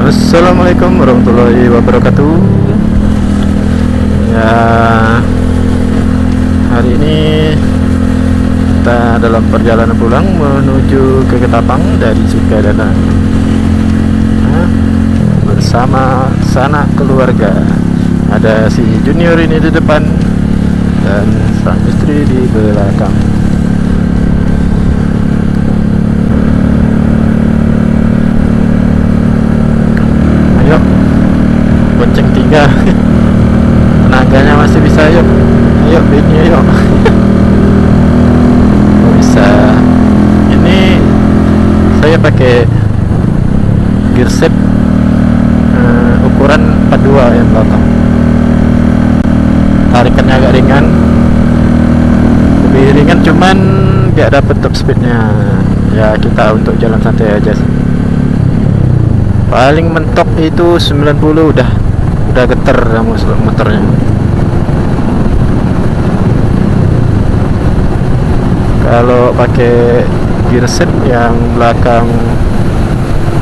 Assalamualaikum warahmatullahi wabarakatuh. Ya, hari ini kita dalam perjalanan pulang menuju ke Ketapang dari Sukadana bersama sanak keluarga. Ada si Junior ini di depan dan sang istri di belakang. Ayo, bonceng 3. Tenaganya masih bisa. Ayo Bini, ayo. Bisa. Ini saya pakai gear set ukuran 42 yang belakang. Tarikannya agak ringan, lebih ringan, cuman gak dapet top speednya. Ya kita untuk jalan santai aja sih. Paling mentok itu 90 udah getar motornya. Kalau pakai gear set yang belakang,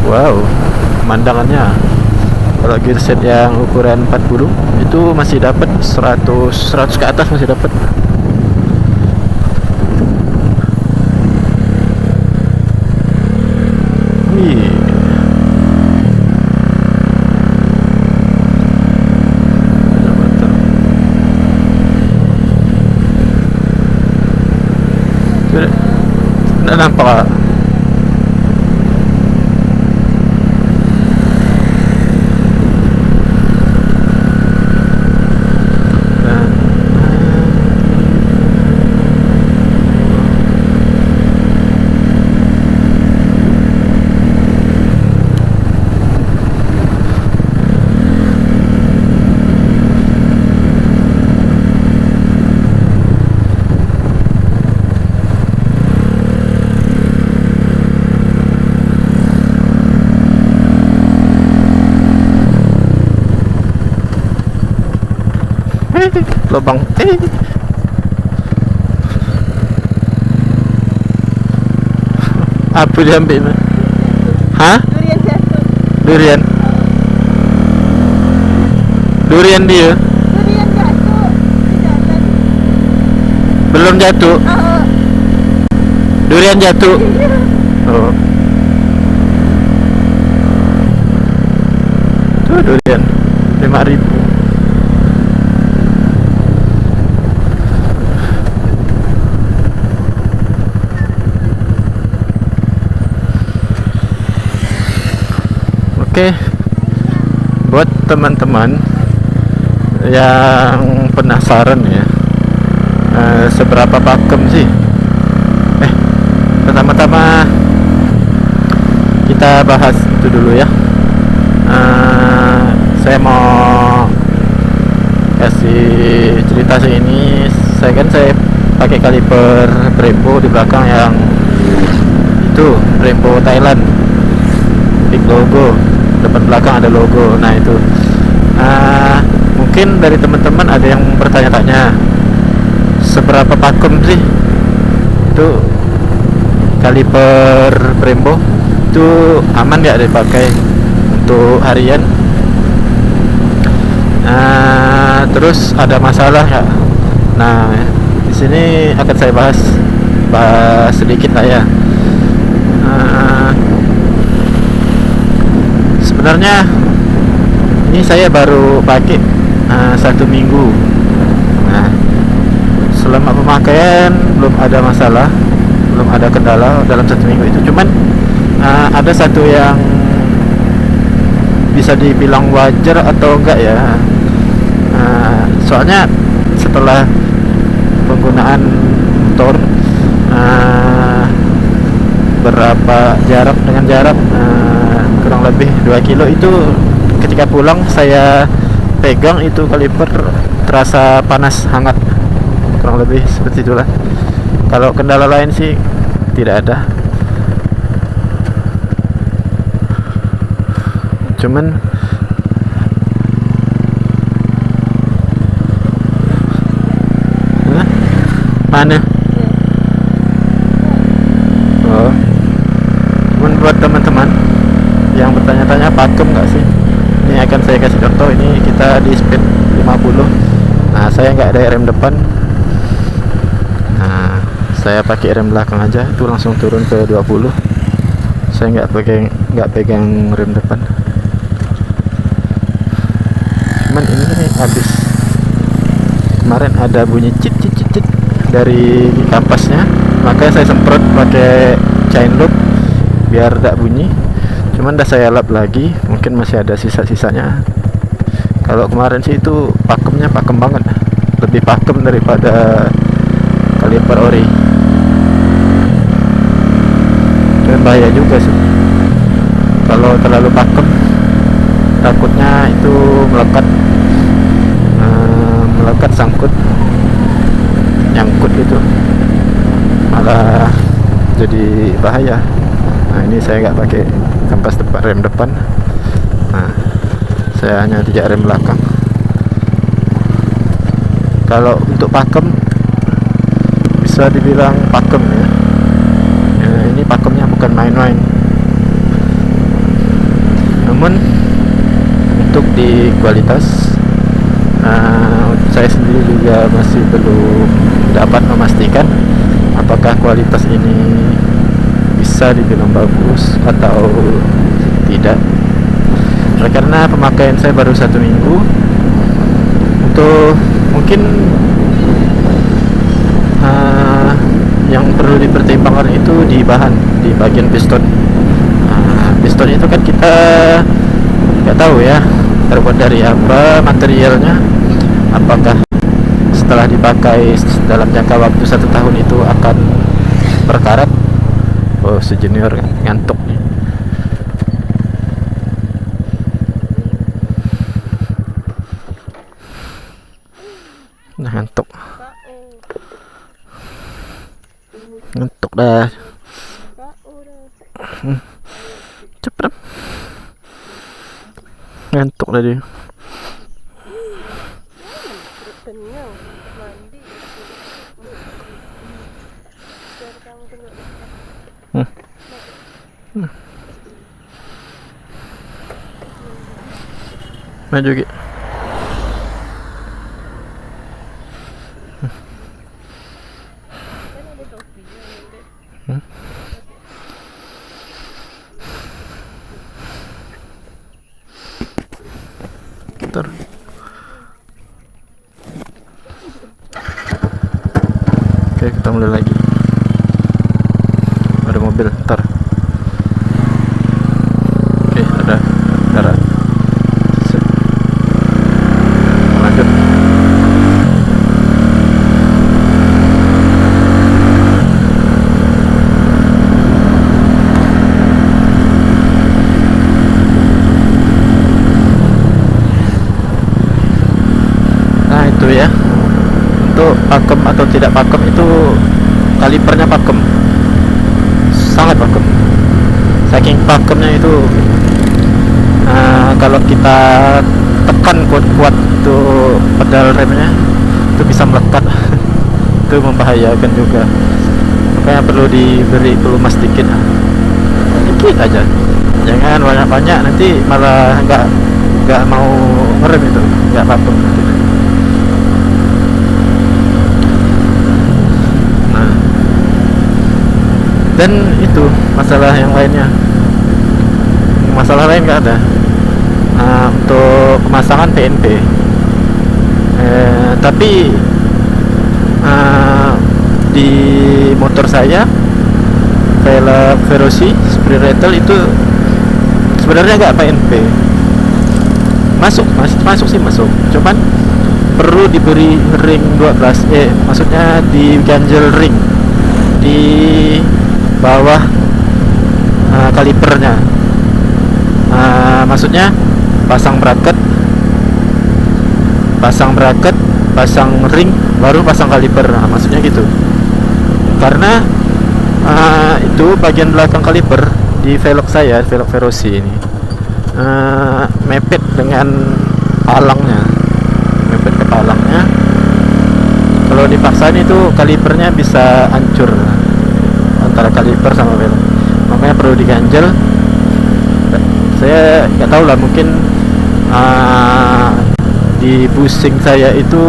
wow, pemandangannya. Kalau gear set yang ukuran 40 itu masih dapat 100 ke atas masih dapat. Nggak nampak. Lubang apa diambil? Hah? Durian jatuh. Durian dia Durian jatuh di jalan. belum jatuh. Oh, Durian jatuh. iya. Oh, tuh durian 5.000. Oke, buat teman-teman yang penasaran ya, seberapa pakem sih? Pertama-tama kita bahas itu dulu ya. Saya mau kasih cerita sih ini. Saya pakai kaliper Brembo di belakang yang itu Brembo Thailand, big logo. Depan belakang ada logo. Nah itu mungkin dari teman-teman ada yang bertanya-tanya seberapa pakem sih itu kaliper Brembo, itu aman nggak dipakai untuk harian. Terus ada masalah nggak? Nah di sini akan saya bahas sedikit lah ya. Sebenarnya ini saya baru pakai 1 minggu. Nah, selama pemakaian belum ada masalah, belum ada kendala dalam 1 minggu itu. Cuman ada satu yang bisa dibilang wajar atau enggak ya. Soalnya setelah penggunaan motor berapa jarak kurang lebih 2 kilo itu, ketika pulang saya pegang itu kaliper terasa panas hangat, kurang lebih seperti itulah. Kalau kendala lain sih tidak ada, cuman mana? Oh, cuman buat teman-teman yang bertanya-tanya pakem nggak sih. Ini akan saya kasih contoh. Ini kita di speed 50. Nah, saya nggak ada rem depan. Nah, saya pakai rem belakang aja, itu langsung turun ke 20. Saya nggak pegang rem depan. Cuman ini nih habis kemarin ada bunyi cit cit cit cit dari kampasnya, makanya saya semprot pakai chain loop biar tidak bunyi. Cuman dah saya lap lagi, mungkin masih ada sisa-sisanya. Kalau kemarin sih itu pakemnya pakem banget, lebih pakem daripada kaliper ori. Dan bahaya juga sih kalau terlalu pakem, takutnya itu melekat sangkut, nyangkut itu malah jadi bahaya. Nah, ini saya nggak pakai kampas depan, rem depan. Nah, saya hanya tidak rem belakang. Kalau untuk pakem bisa dibilang pakem ya. Ini pakemnya bukan main-main. Namun untuk di kualitas, saya sendiri juga masih belum dapat memastikan apakah kualitas ini bisa dibilang bagus atau tidak. Karena pemakaian saya baru 1 minggu. Untuk mungkin yang perlu dipertimbangkan itu di bahan, di bagian piston. Piston itu kan kita nggak tahu ya terbuat dari apa materialnya. Apakah setelah dipakai dalam jangka waktu 1 tahun itu akan berkarat? Oh, sejunior ngantuk nih. Nah, ngantuk dah. Cepet ngantuk tadi. Kenyang mandi. Biar kamu tengok. Maju Gi. Kan ada topinya nanti. Bentar. Oke, kita mulai lagi. Ada mobil, ntar. Oke, ada darat. Lanjut. Nah, itu ya. Untuk pakem atau tidak pakem itu, kalipernya pakem, sangat pakem. Saking pakemnya itu, kalau kita tekan kuat-kuat itu pedal remnya, itu bisa melekat. Itu membahayakan juga. Makanya perlu diberi pelumas dikit aja. Jangan banyak-banyak, nanti malah nggak mau ngerem, itu nggak pakem gitu. Dan itu masalah yang lainnya, masalah lain nggak ada. Untuk pemasangan PNP, tapi di motor saya velg Veloci Spree Rattle itu sebenarnya nggak PNP, masuk sih, cuman perlu diberi ring 12, maksudnya diganjel ring di bawah kalipernya. Maksudnya pasang bracket, pasang ring, baru pasang kaliper. Maksudnya gitu. Karena itu bagian belakang kaliper di velg saya, velg Veloci ini, mepet dengan palangnya, mepet ke palangnya. Kalau dipaksain itu kalipernya bisa hancur antara kaliper sama velg. Makanya perlu diganjel. Saya nggak tahu lah, mungkin di busing saya itu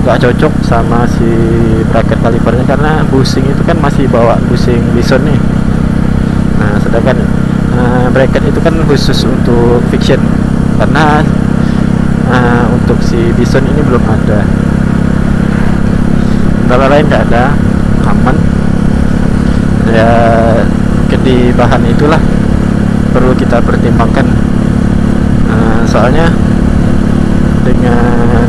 nggak cocok sama si bracket kalipernya, karena busing itu kan masih bawa busing Bison nih. Nah sedangkan bracket itu kan khusus untuk fiction, karena untuk si Bison ini belum ada. Kendala lain nggak ada, aman ya. Mungkin di bahan itulah perlu kita pertimbangkan. Soalnya dengan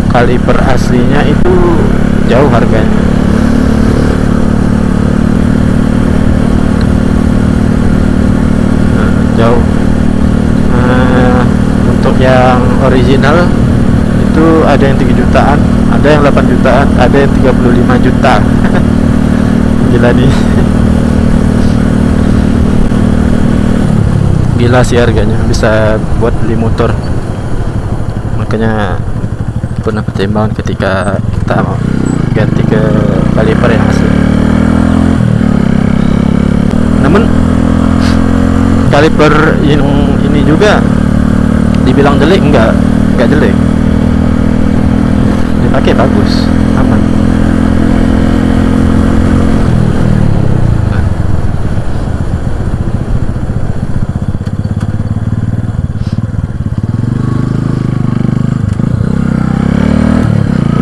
kaliper aslinya itu jauh harganya. Jauh. Untuk yang original itu ada yang 3 jutaan, ada yang 8 jutaan, ada yang 35 juta. Gila nih. Gila sih harganya, bisa buat beli motor. Makanya pernah pertimbangan ketika kita mau ganti ke kaliper yang asli. Namun kaliper yang ini juga dibilang jelek, enggak jelek, dipakai bagus, aman.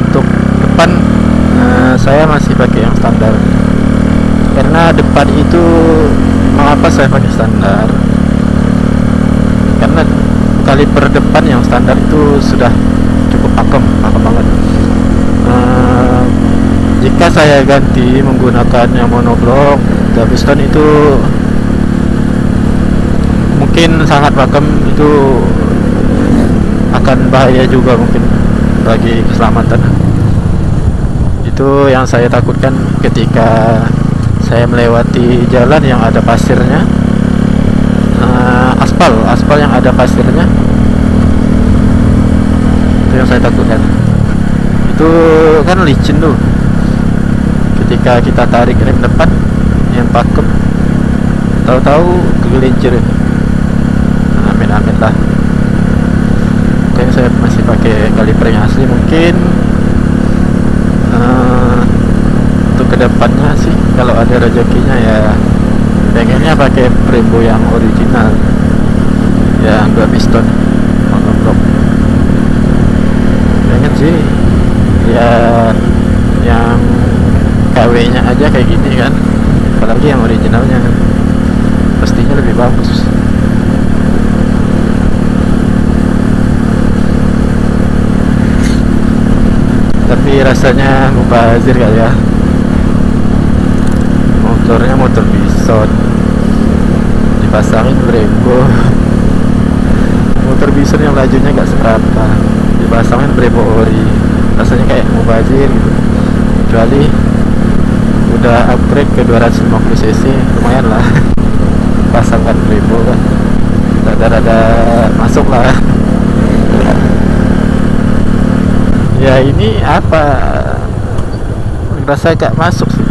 Untuk depan saya masih pakai yang standar, karena depan itu mengapa saya pakai standar, karena kaliper depan yang standar itu sudah cukup pakem banget. Jika saya ganti menggunakan yang monoblok Gabiston itu mungkin sangat pakem, itu akan bahaya juga mungkin bagi keselamatan. Itu yang saya takutkan ketika saya melewati jalan yang ada pasirnya, aspal yang ada pasirnya. Itu yang saya takutkan. Itu kan licin tuh, ketika kita tarik rem depan yang pakem, tahu-tahu kegelincir. Amin lah. Kayaknya saya masih pakai kaliper yang asli. Mungkin untuk kedepannya sih, kalau ada rezekinya ya pengennya pakai Brembo yang original, yang 2 piston monoblok. Pengen sih ya, yang KW nya aja kayak gini kan, apalagi yang originalnya pastinya lebih bagus. Tapi rasanya mubazir kali ya, motornya motor Bison dipasangin Brembo. Motor Bison yang lajunya gak seberapa dipasangin Brembo ori, rasanya kayak mubazir gitu. Kecuali udah upgrade ke 250 cc, lumayan lah. Pasangkan Brembo kan, rada-rada masuk lah. Ya ini apa, rasa gak masuk sih,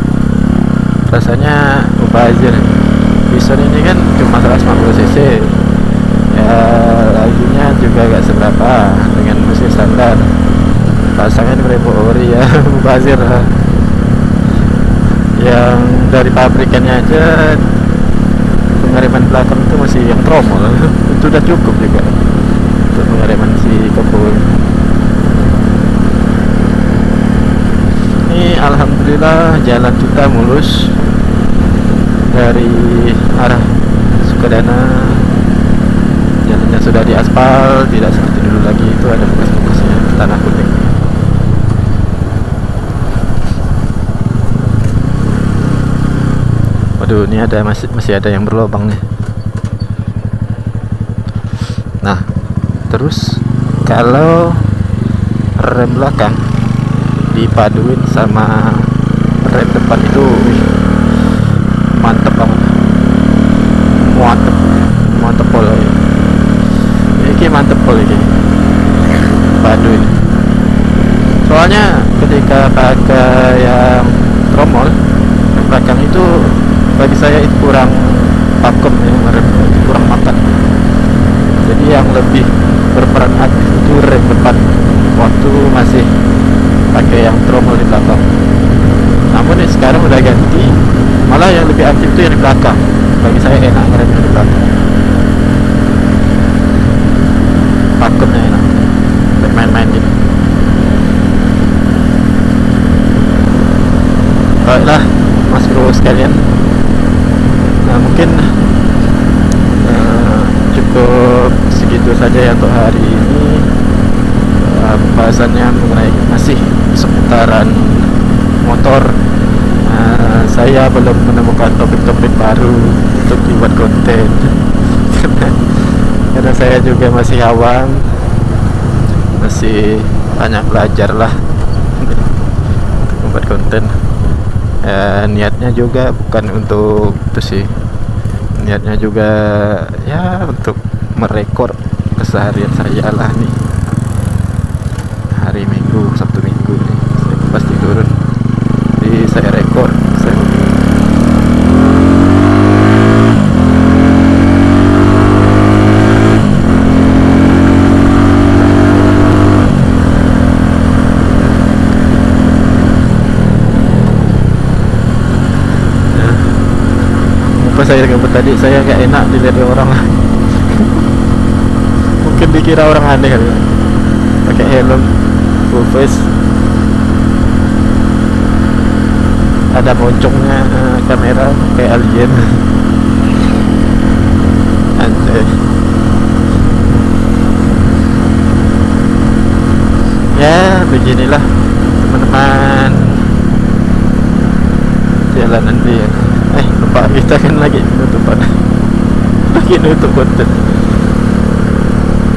rasanya mubazir. Bison ini kan cuma 150 cc ya, lajunya juga gak seberapa dengan mesin standar, pasangan Brembo ori ya. Mubazir lah. Yang dari pabrikannya aja pengereman belakang itu masih yang tromol. Itu udah cukup juga untuk pengereman si kebul. Ini alhamdulillah jalan kita mulus dari arah Sukadana. Jalannya sudah diaspal, tidak seperti dulu lagi itu ada bekas-bekasnya tanah kuning. Waduh, ini ada masih ada yang berlubang nih. Nah, terus kalau rem belakang dipaduin sama rem depan itu mantep banget, mantep pol ini mantep pol ini paduin. Soalnya ketika pakai yang tromol rem belakang itu bagi saya itu kurang pakem ya, rem kurang makan. Jadi yang lebih berperan aktif itu rem depan waktu masih pakai yang tromol di belakang. Namun sekarang udah ganti, malah yang lebih aktif itu yang di belakang. Bagi saya enak rem yang di belakang, pakemnya enak, kayak main-main gitu. Baiklah mas bro sekalian, nah mungkin cukup segitu saja ya untuk hari ini. Pembahasannya mengenai masih seputaran motor. Saya belum menemukan topik-topik baru untuk dibuat konten karena saya juga masih awam, masih banyak belajar lah untuk membuat konten. Niatnya juga bukan untuk itu sih, niatnya juga ya untuk merekor keseharian saya lah nih. Hari Minggu, Sabtu Minggu nih saya pasti turun, jadi saya rekor. Pas saya gabut tadi, saya gak enak dilihat orang mungkin dikira orang aneh kali ya. Pakai helm full face, ada moncongnya, kamera kayak alien anjay. Ya beginilah teman-teman jalanan dia. Lupa, kita kan lagi nutupan lagi nutup konten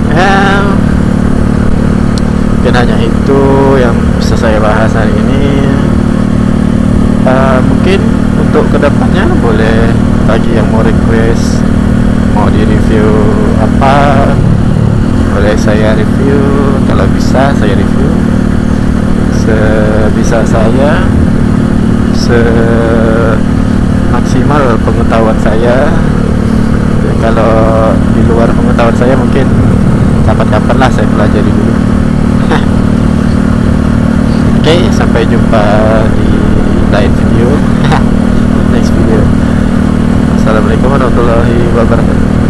ya. Mungkin hanya itu yang bisa saya bahas hari ini. Mungkin untuk kedepannya boleh bagi yang mau request, mau di review apa, boleh saya review. Kalau bisa saya review sebisa saya, maksimal pengetahuan saya. Kalau di luar pengetahuan saya mungkin kapan-kapan lah saya pelajari dulu. Oke, sampai jumpa di lain video. Next video. Assalamualaikum warahmatullahi wabarakatuh.